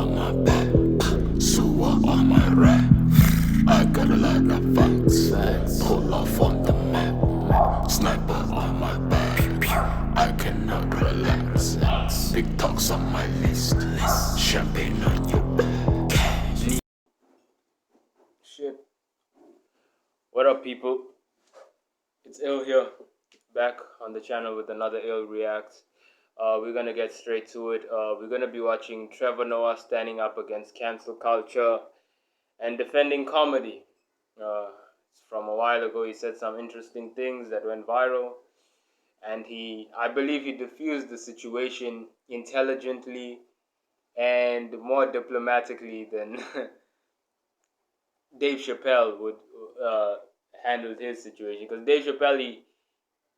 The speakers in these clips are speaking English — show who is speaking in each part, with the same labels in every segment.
Speaker 1: on my back, sewer on my rap. I got a lot of facts, pull off on the map. Sniper on my back, I cannot relax. Big talks on my list, champagne on your back.
Speaker 2: Shit. What up, people? It's Ill here, back on the channel with another Ill Reacts. We're gonna get straight to it. We're gonna be watching Trevor Noah standing up against cancel culture and defending comedy. From a while ago, he said some interesting things that went viral, and I believe he diffused the situation intelligently and more diplomatically than Dave Chappelle would handle his situation. Because Dave Chappelle,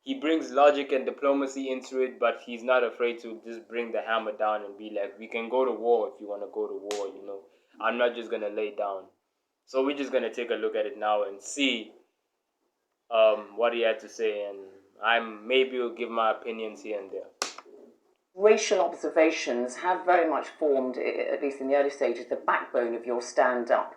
Speaker 2: he brings logic and diplomacy into it, but he's not afraid to just bring the hammer down and be like, we can go to war if you want to go to war, you know. I'm not just going to lay down. So we're just going to take a look at it now and see what he had to say. And maybe will give my opinions here and there.
Speaker 3: Racial observations have very much formed, at least in the early stages, the backbone of your stand-up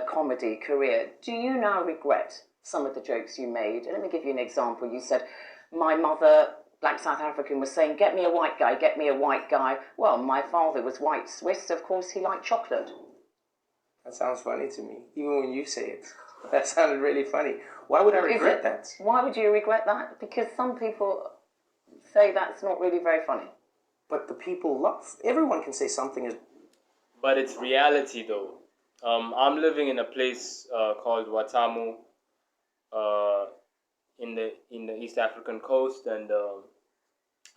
Speaker 3: comedy career. Do you now regret some of the jokes you made? Let me give you an example. You said, my mother, black South African, was saying, get me a white guy, get me a white guy. Well, my father was white Swiss, of course he liked chocolate.
Speaker 4: That sounds funny to me, even when you say it. That sounded really funny. Why would I regret that?
Speaker 3: Why would you regret that? Because some people say that's not really very funny.
Speaker 4: But the people love. Everyone can say something is.
Speaker 2: But it's reality, though. I'm living in a place called Watamu, in the East African coast, and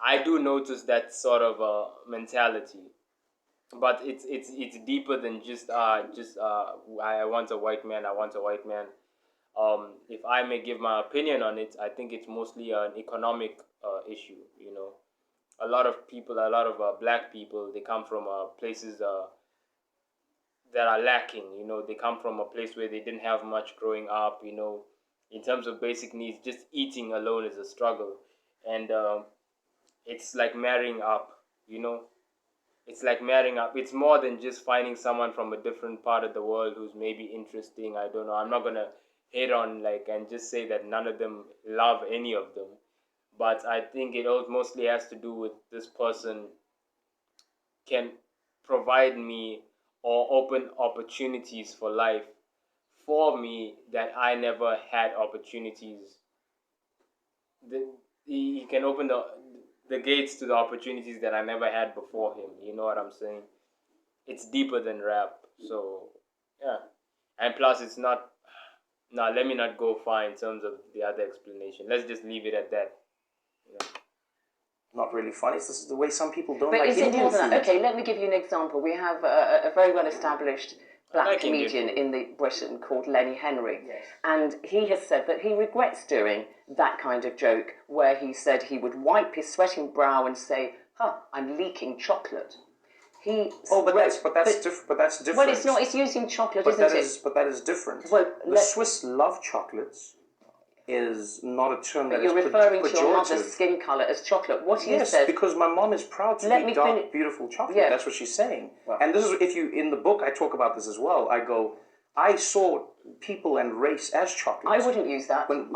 Speaker 2: I do notice that sort of mentality. But it's deeper than just I want a white man. I want a white man. If I may give my opinion on it, I think it's mostly an economic issue. You know, a lot of black people, they come from places that are lacking. You know, they come from a place where they didn't have much growing up. You know, in terms of basic needs, just eating alone is a struggle, and it's like marrying up. You know. It's like marrying up. It's more than just finding someone from a different part of the world who's maybe interesting. I don't know. I'm not gonna hate on and just say that none of them love any of them. But I think it all mostly has to do with this person can provide me or open opportunities for life for me that I never had opportunities. He can open the gates to the opportunities that I never had before him. You know what I'm saying? It's deeper than rap. So, yeah. And plus, it's not... Now, let me not go far in terms of the other explanation. Let's just leave it at that. You know?
Speaker 4: Not really funny. This is the way some people don't
Speaker 3: but
Speaker 4: like
Speaker 3: is it
Speaker 4: Indian
Speaker 3: more than
Speaker 4: food.
Speaker 3: that? Okay, let me give you an example. We have a very well-established black comedian in Britain called Lenny Henry.
Speaker 4: Yes.
Speaker 3: And he has said that he regrets doing that kind of joke where he said he would wipe his sweating brow and say, I'm leaking chocolate.
Speaker 4: But that's different.
Speaker 3: Well, it's not. It's using chocolate, isn't it?
Speaker 4: But that is different.
Speaker 3: Well,
Speaker 4: the Swiss love chocolates is not a term that is
Speaker 3: you're referring to your
Speaker 4: pejorative.
Speaker 3: mother's skin colour as chocolate. What he
Speaker 4: Yes,
Speaker 3: said...
Speaker 4: because my mom is proud to be dark, beautiful chocolate.
Speaker 3: Yeah.
Speaker 4: That's what she's saying.
Speaker 3: Well,
Speaker 4: and this is, in the book, I talk about this as well. I go, I saw people and race as chocolates.
Speaker 3: I wouldn't use that.
Speaker 4: I'm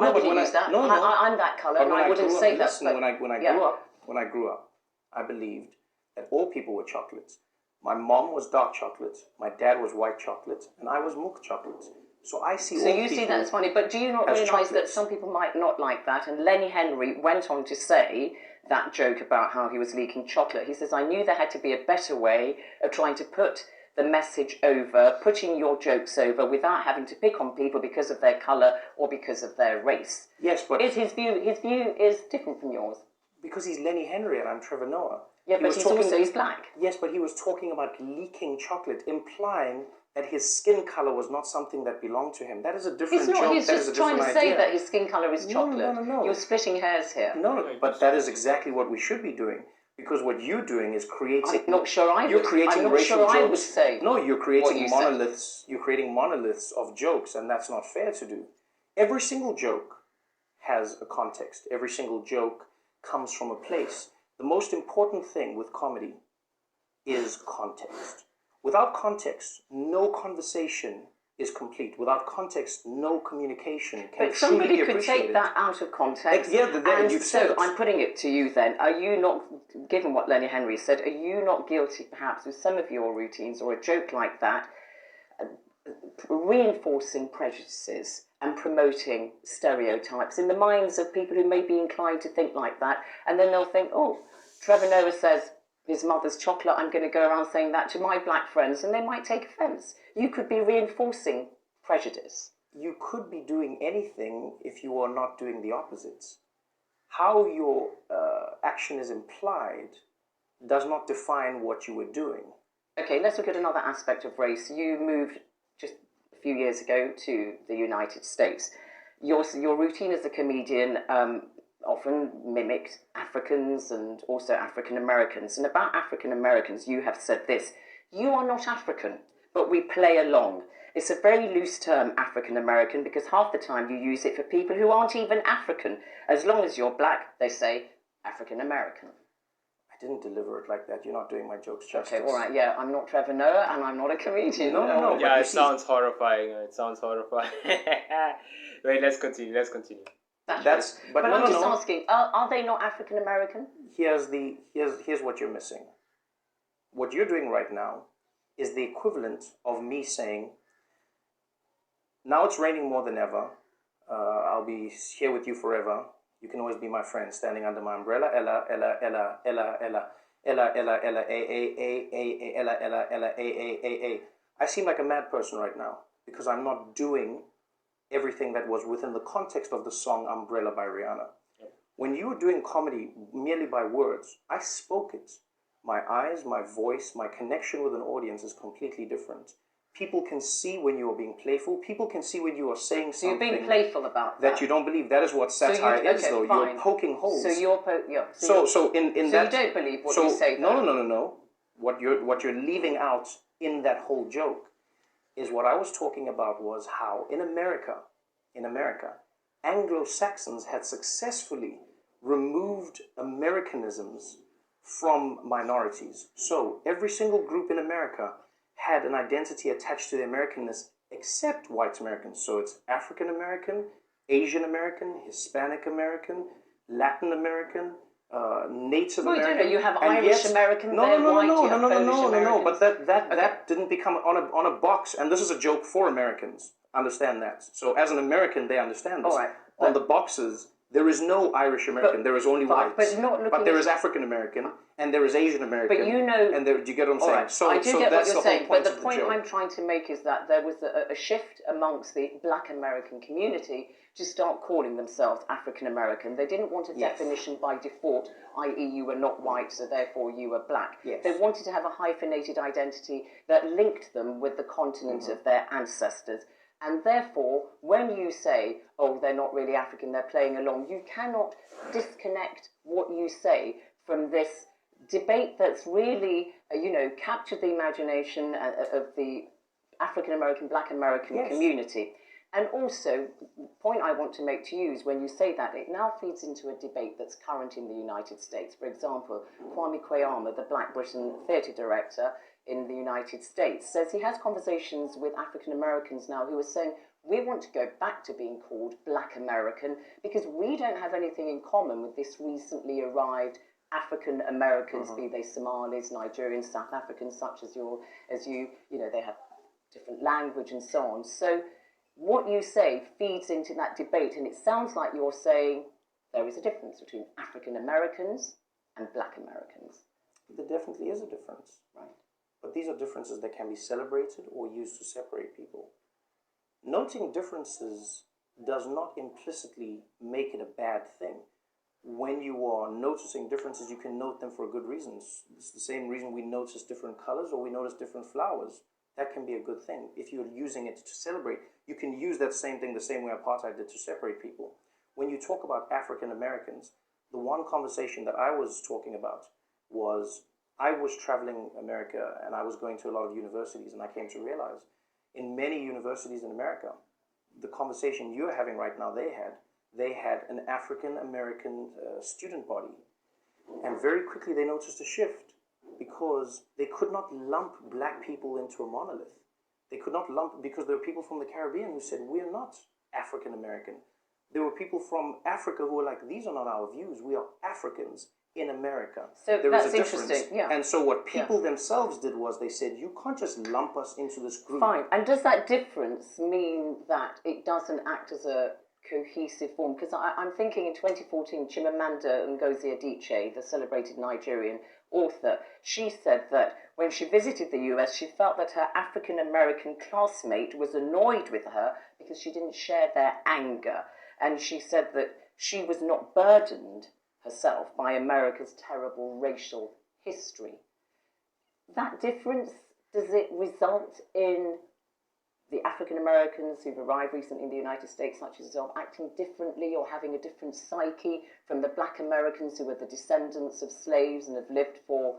Speaker 3: that colour, and I wouldn't say that.
Speaker 4: Listen, when I grew up, I believed that all people were chocolates. My mom was dark chocolate, my dad was white chocolate, and I was milk chocolate. So I see all people. So you see that as funny, but do you not realise that some people might not like that? And Lenny Henry went on to say that joke about how he was leaking chocolate. He says, I knew there had to be a better way of trying to put the message over, putting your jokes over without having to pick on people because of their colour or because of their race. Yes, but...
Speaker 3: His view is different from yours.
Speaker 4: Because he's Lenny Henry and I'm Trevor Noah.
Speaker 3: Yeah, but he's black.
Speaker 4: Yes, but he was talking about leaking chocolate, implying that his skin color was not something that belonged to him. That is a different joke.
Speaker 3: He's just trying to say that his skin color is chocolate.
Speaker 4: No.
Speaker 3: You're splitting hairs here.
Speaker 4: No, but that is exactly what we should be doing. Because what you're doing is creating...
Speaker 3: I'm not sure I would.
Speaker 4: You're creating racial jokes.
Speaker 3: I would say.
Speaker 4: No, you're creating monoliths. You're creating monoliths of jokes, and that's not fair to do. Every single joke has a context. Every single joke comes from a place. The most important thing with comedy is context. Without context, no conversation is complete. Without context, no communication can
Speaker 3: but
Speaker 4: truly be
Speaker 3: somebody could
Speaker 4: appreciated.
Speaker 3: take that out of context.
Speaker 4: And
Speaker 3: you've said it. I'm putting it to you then. Are you not, given what Lenny Henry said, are you not guilty perhaps with some of your routines or a joke like that, reinforcing prejudices and promoting stereotypes in the minds of people who may be inclined to think like that, and then they'll think, oh, Trevor Noah says his mother's chocolate, I'm going to go around saying that to my black friends, and they might take offence. You could be reinforcing prejudice.
Speaker 4: You could be doing anything if you are not doing the opposites. How your action is implied does not define what you were doing.
Speaker 3: Okay, let's look at another aspect of race. You moved just a few years ago to the United States. Your routine as a comedian often mimicked Africans and also African Americans. And about African Americans, you have said this: you are not African, but we play along. It's a very loose term, African American, because half the time you use it for people who aren't even African. As long as you're black, they say African American.
Speaker 4: I didn't deliver it like that. You're not doing my jokes justice.
Speaker 3: Okay, all right, yeah, I'm not Trevor Noah and I'm not a comedian.
Speaker 4: No.
Speaker 2: Yeah, it sounds horrifying. It sounds horrifying. Wait, let's continue.
Speaker 3: But I'm just asking, are they not African American?
Speaker 4: Here's what you're missing. What you're doing right now is the equivalent of me saying, now it's raining more than ever. I'll be here with you forever. You can always be my friend, standing under my umbrella. Ella, Ella, Ella, Ella, Ella, Ella, Ella, Ella, A, Ella, Ella, Ella, A. I seem like a mad person right now because I'm not doing everything that was within the context of the song Umbrella by Rihanna. Yep. When you were doing comedy merely by words, I spoke it. My eyes, my voice, my connection with an audience is completely different. People can see when you are being playful. People can see when you are saying something.
Speaker 3: So you're being playful about that.
Speaker 4: That you don't believe. That is what satire is, though.
Speaker 3: Fine.
Speaker 4: You're poking holes.
Speaker 3: So you're
Speaker 4: So in that.
Speaker 3: So you don't believe what you say.
Speaker 4: No. What you're leaving out in that whole joke is what I was talking about was how in America, Anglo-Saxons had successfully removed Americanisms from minorities. So every single group in America had an identity attached to the Americanness except white Americans. So it's African American, Asian American, Hispanic American, Latin American, Native American.
Speaker 3: You have Irish American.
Speaker 4: No. But that didn't become on a box. And this is a joke for Americans. Understand that. So as an American, they understand this.
Speaker 3: All right.
Speaker 4: On the boxes, there is no Irish American. There is only whites. But there is African American and there is Asian American.
Speaker 3: But you know,
Speaker 4: and do you get what I'm saying?
Speaker 3: Right.
Speaker 4: So
Speaker 3: I do get
Speaker 4: that's
Speaker 3: what you're
Speaker 4: the
Speaker 3: saying.
Speaker 4: whole point
Speaker 3: But the point
Speaker 4: joke.
Speaker 3: I'm trying to make is that there was a shift amongst the Black American community to start calling themselves African American. They didn't want a definition by default, i.e., you were not white, so therefore you were black.
Speaker 4: Yes.
Speaker 3: They wanted to have a hyphenated identity that linked them with the continent of their ancestors. And therefore, when you say, oh, they're not really African, they're playing along, you cannot disconnect what you say from this debate that's really, captured the imagination of the African American, Black American community. And also, the point I want to make to you is when you say that, it now feeds into a debate that's current in the United States. For example, Kwame Kwei-Armah, the Black Britain theatre director in the United States, says he has conversations with African Americans now who are saying, we want to go back to being called Black American because we don't have anything in common with this recently arrived African Americans, be they Somalis, Nigerians, South Africans, such as you, they have different language and so on. So what you say feeds into that debate, and it sounds like you're saying there is a difference between African Americans and Black Americans.
Speaker 4: There definitely is a difference.
Speaker 3: Right.
Speaker 4: But these are differences that can be celebrated or used to separate people. Noting differences does not implicitly make it a bad thing. When you are noticing differences, you can note them for good reasons. It's the same reason we notice different colors or we notice different flowers. That can be a good thing. If you're using it to celebrate, you can use that same thing the same way apartheid did to separate people. When you talk about African Americans, the one conversation that I was talking about was I was traveling America and I was going to a lot of universities, and I came to realize in many universities in America, the conversation you're having right now, they had an African American student body. And very quickly they noticed a shift. because they could not lump black people into a monolith. They could not lump, because there were people from the Caribbean who said, we're not African American. There were people from Africa who were like, these are not our views. We are Africans in America.
Speaker 3: So
Speaker 4: there
Speaker 3: that's
Speaker 4: is a difference.
Speaker 3: interesting. Yeah.
Speaker 4: And so what people themselves did was they said, you can't just lump us into this group.
Speaker 3: Fine. And does that difference mean that it doesn't act as a cohesive form? Because I'm thinking in 2014, Chimamanda Ngozi Adichie, the celebrated Nigerian author, she said that when she visited the US, she felt that her African American classmate was annoyed with her because she didn't share their anger. And she said that she was not burdened herself by America's terrible racial history. That difference, does it result in the African Americans who've arrived recently in the United States, such as yourself, acting differently or having a different psyche from the Black Americans who were the descendants of slaves and have lived for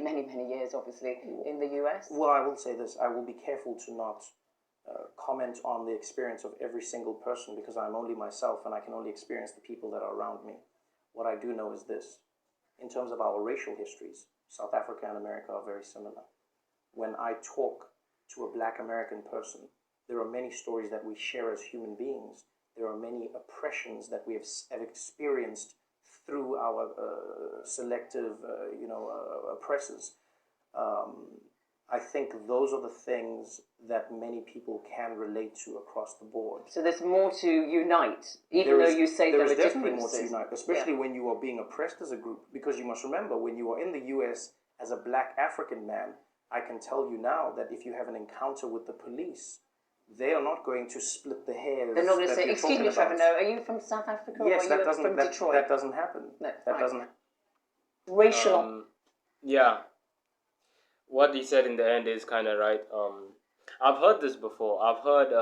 Speaker 3: many, many years, obviously, in the US?
Speaker 4: Well, I will say this. I will be careful to not comment on the experience of every single person, because I'm only myself and I can only experience the people that are around me. What I do know is this. In terms of our racial histories, South Africa and America are very similar. When I talk to a Black American person, there are many stories that we share as human beings. There are many oppressions that we have experienced through our selective, oppressors. I think those are the things that many people can relate to across the board.
Speaker 3: So there's more to unite, even though you say there are differences.
Speaker 4: There is definitely more to unite, especially when you are being oppressed as a group. Because you must remember, when you are in the US as a Black African man, I can tell you now that if you have an encounter with the police, they are not going to split the hairs.
Speaker 3: They're not going to say, excuse me, Trevor, no, are you from South Africa
Speaker 4: yes,
Speaker 3: or are you from Detroit?
Speaker 4: That doesn't happen.
Speaker 3: No,
Speaker 4: that doesn't.
Speaker 3: Racial.
Speaker 2: Yeah. What he said in the end is kind of right. I've heard this before. I've heard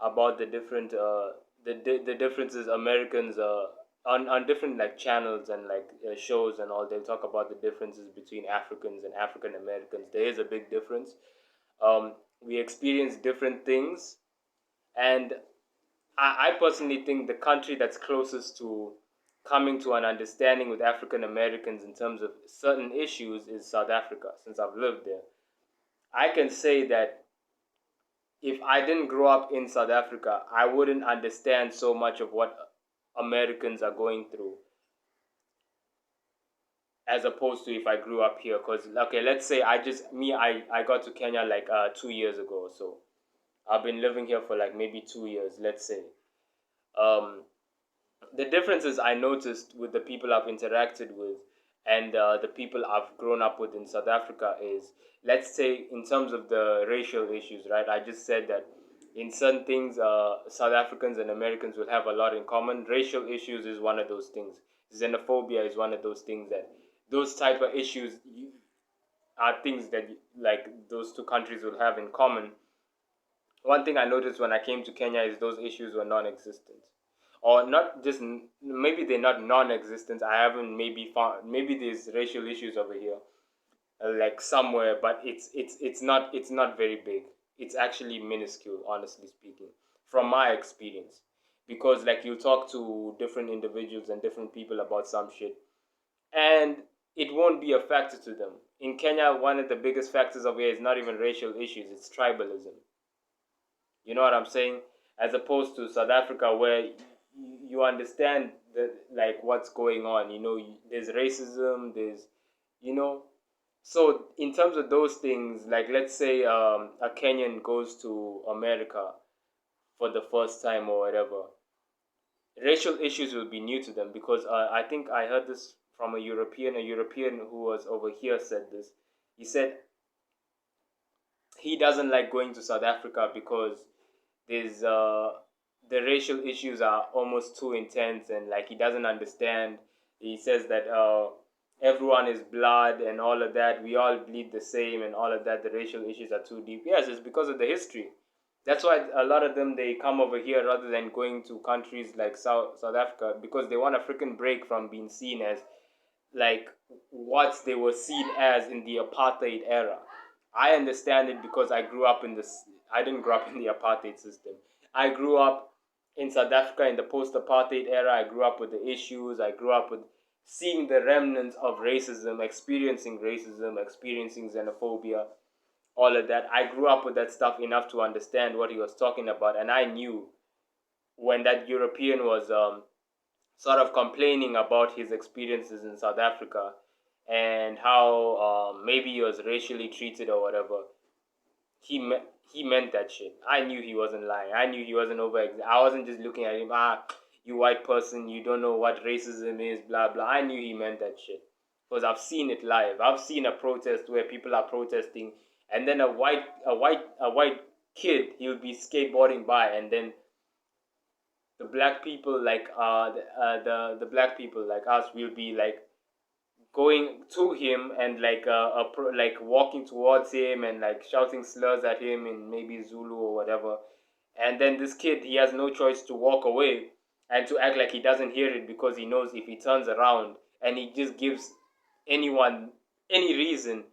Speaker 2: about the different the differences Americans on different like channels and like shows and all. They'll talk about the differences between Africans and African Americans. There is a big difference. We experience different things, and I personally think the country that's closest to coming to an understanding with African Americans in terms of certain issues is South Africa, since I've lived there. I can say that if I didn't grow up in South Africa, I wouldn't understand so much of what Americans are going through, as opposed to if I grew up here. Because, okay, let's say I got to Kenya like 2 years ago or so. I've been living here for like maybe 2 years, let's say. The differences I noticed with the people I've interacted with and the people I've grown up with in South Africa is, let's say in terms of the racial issues, right? I just said that in certain things, South Africans and Americans will have a lot in common. Racial issues is one of those things. Xenophobia is one of those things that, those type of issues are things that like those two countries will have in common. One thing I noticed when I came to Kenya is those issues were non-existent. Or not just, maybe they're not non-existent. I haven't maybe found, maybe there's racial issues over here, like somewhere, but it's not very big. It's actually minuscule, honestly speaking, from my experience. Because like you talk to different individuals and different people about some shit, and it won't be a factor to them. In Kenya, one of the biggest factors over here is not even racial issues, it's tribalism. You know what I'm saying? As opposed to South Africa, where you understand like what's going on. You know, there's racism, there's, you know. So in terms of those things, like let's say a Kenyan goes to America for the first time or whatever, racial issues will be new to them, because I think I heard this from a European who was over here said this. He said he doesn't like going to South Africa because there's the racial issues are almost too intense, and like he doesn't understand. He says that everyone is blood and all of that. We all bleed the same and all of that. The racial issues are too deep. Yes, it's because of the history. That's why a lot of them, they come over here rather than going to countries like South Africa, because they want a freaking break from being seen as like what they were seen as in the apartheid era. I understand it because I grew up in this. I didn't grow up in the apartheid system. I grew up in South Africa in the post-apartheid era. I grew up with the issues. I grew up with seeing the remnants of racism, experiencing xenophobia, all of that. I grew up with that stuff enough to understand what he was talking about, and I knew when that European was sort of complaining about his experiences in South Africa and how maybe he was racially treated or whatever. He meant that shit. I knew he wasn't lying. I knew he wasn't I wasn't just looking at him, you white person, you don't know what racism is, blah blah. I knew he meant that shit because I've seen it live. I've seen a protest where people are protesting, and then a white kid, he'll be skateboarding by, and then the black people like the black people like us will be like going to him and like walking towards him and like shouting slurs at him in maybe Zulu or whatever. And then this kid, he has no choice to walk away and to act like he doesn't hear it, because he knows if he turns around and he just gives anyone any reason,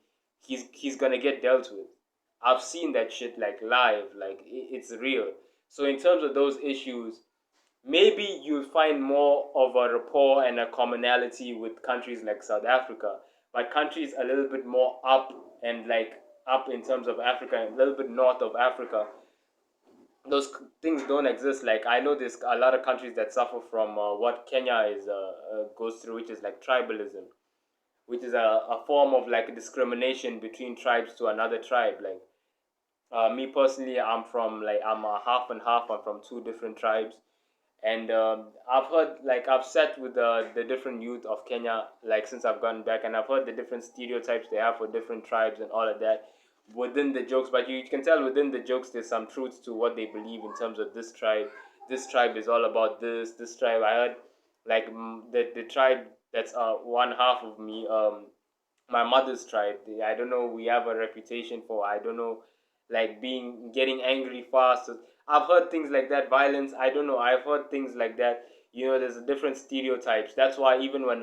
Speaker 2: he's gonna get dealt with. I've seen that shit like live, like it's real. So in terms of those issues, maybe you'll find more of a rapport and a commonality with countries like South Africa, but countries a little bit more up and like up in terms of Africa, a little bit north of Africa, those things don't exist. Like I know there's a lot of countries that suffer from what Kenya goes through, which is like tribalism, which is a form of like discrimination between tribes to another tribe. Like me personally, I'm a half and half. I'm from two different tribes. And I've sat with the different youth of Kenya, like since I've gotten back, and I've heard the different stereotypes they have for different tribes and all of that within the jokes. But you can tell within the jokes there's some truth to what they believe in terms of this tribe. This tribe is all about this. This tribe, I heard, like the tribe that's one half of me, my mother's tribe. I don't know. We have a reputation for, I don't know, like getting angry fast. I've heard things like that, violence, I don't know, I've heard things like that. You know, there's different stereotypes. That's why even when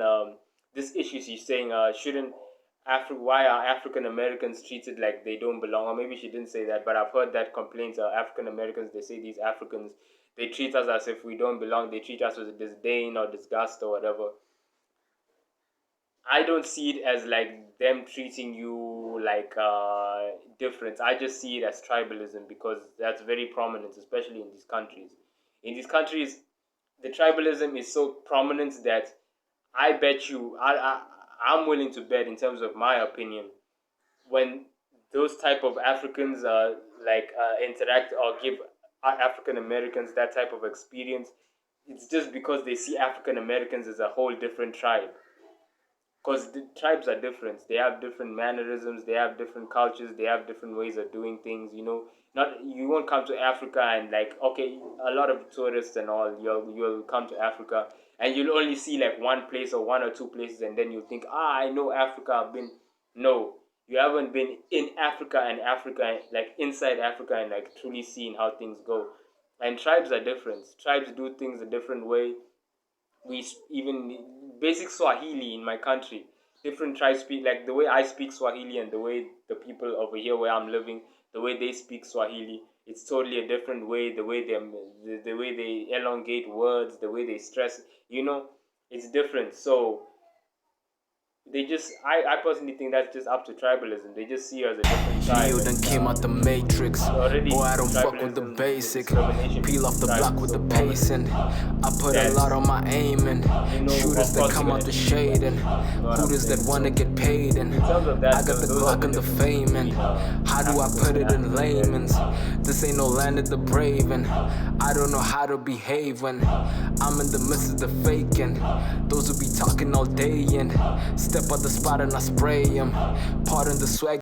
Speaker 2: this issue she's saying, why are African Americans treated like they don't belong? Or maybe she didn't say that, but I've heard that complaints. African Americans, they say these Africans, they treat us as if we don't belong. They treat us with disdain or disgust or whatever. I don't see it as like them treating you like different. I just see it as tribalism, because that's very prominent, especially in these countries. In these countries, the tribalism is so prominent that I bet you, I'm willing to bet, in terms of my opinion, when those type of Africans interact or give African Americans that type of experience, it's just because they see African Americans as a whole different tribe. Because the tribes are different. They have different mannerisms. They have different cultures. They have different ways of doing things. You know, you won't come to Africa and like, okay, a lot of tourists and all, you'll come to Africa and you'll only see like one place or one or two places, and then you'll think, I know Africa. I've been. No, you haven't been in Africa, like inside Africa, and like truly seeing how things go. And tribes are different. Tribes do things a different way. We even basic Swahili in my country, different tribes speak, like the way I speak Swahili and the way the people over here where I'm living, the way they speak Swahili, it's totally a different way. The way they elongate words, the way they stress, you know, it's different. So they just, I personally think that's just up to tribalism. They just see us as a different tribe.
Speaker 5: You done came out the matrix. Boy, I don't fuck with the basic. Peel off the block with the pacing. I put a lot on my aiming. Shooters that come out the shade, and hooters that wanna get paid. And I got the Glock and the fame. And how do I put it in layman's? This ain't no land of the brave, and I don't know how to behave when I'm in the midst of the faking. Those who be talking all day and step out the spot and I spray 'em. Pardon the swag.